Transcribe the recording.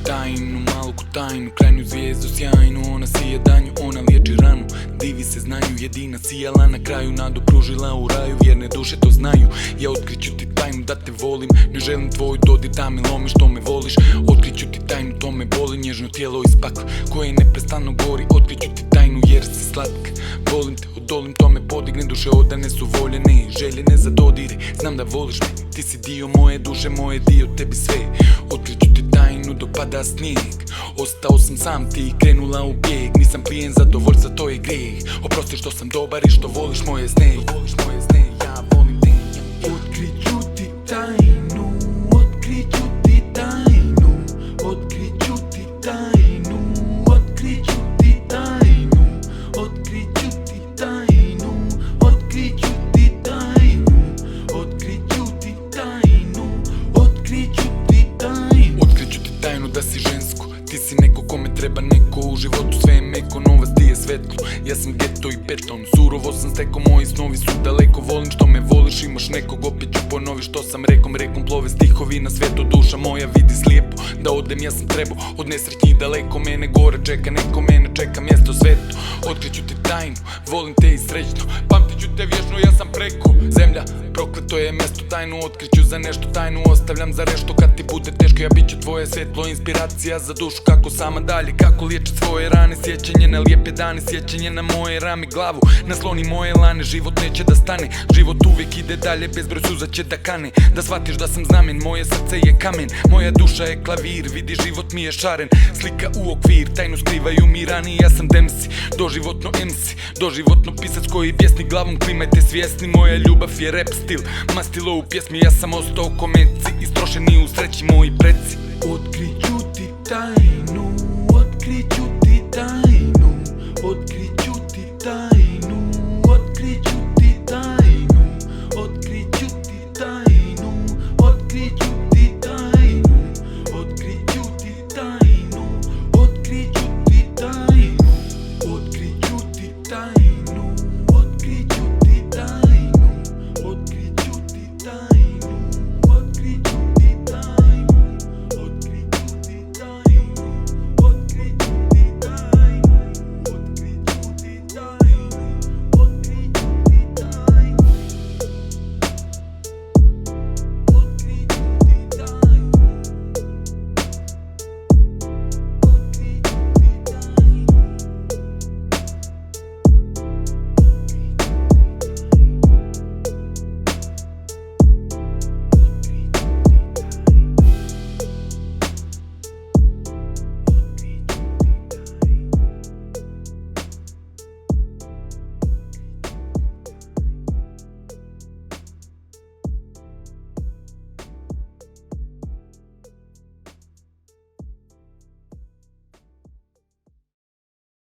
tajnu, malku tajnu, krajnju zvijezdu sjajnu. Ona sije danju, ona liječi ranu, divi se znaju, jedina sijala na kraju, nadu pružila u raju, vjerne duše to znaju. Ja otkriću ti tajnu da te volim, ne želim tvoj dodir da me lomiš, to me voliš. Otkriću ti tajnu, to me boli, nježno tijelo iz pakla koje neprestano gori. Otkriću ti tajnu jer si slatka, volim te, odolim, to me podigne, duše odane su voljene, željene za dodire. Znam da voliš me, ti si dio moje duše, moje dio tebi sve. Otkriću ti tajnu dok pada snijeg, ostao sam sam, ti krenula u bijeg. Nisam plijen, zadovoljstva, to je grijeh. Oprosti što sam dobar i što voliš moje sne. Ja volim te. Otkriću ti tajnu, otkriću ti tajnu, otkriću ti tajnu, otkriću ti tajnu, otkriću ti tajnu, otkriću ti tajnu, otkriću ti tajnu, otkriću ti tajnu. Otkriću ti tajnu da si žensko, ti si neko kome treba neko u životu, sve je meko, novac ti je svetlo. Ja sam geto i beton, surovo sam steko, moji snovi su daleko. Volim što me voliš, imaš nekog, opet ću ponovi što sam rekom. Plove stihovi na svijetu, duša moja vidi slijepo. Da odem ja sam trebao, od nesretnjih daleko. Mene gore čeka neko, mene čeka mjesto sveto. Otkriću ti tajnu, volim te i srećno, pamtit ću te vječno, ja sam preko. Zemlja, prokleto je mjesto, tajnu otkriću za nešto, tajnu ostavljam za rešto. Kad ti bude teško, ja bit ću tvoje svjetlo, inspiracija za dušu. Kako sama dalje, kako liječit svoje rane, sjećanje na lijepe dane, sjećanje na moje rame. Glavu nasloni moje lane, život neće da stane, život uvijek ide dalje, bezbroj suza će da kane. Da shvatiš da sam znamen, moje srce je kamen, moja duša je klavir, vidi život mi je šaren. Slika u okvir, tajnu skrivaju mi rani, ja sam Demsi, doživotno MC, doživotno pisac koji pjesni glavom, klimajte svjesni. Moja ljubav je rap stil, mastilo u pjesmi, ja sam ostao komenci, istrošeni u sreći moji preci. Otkriću ti tajnu, otkriću ti tajnu, otkriću ti tajnu.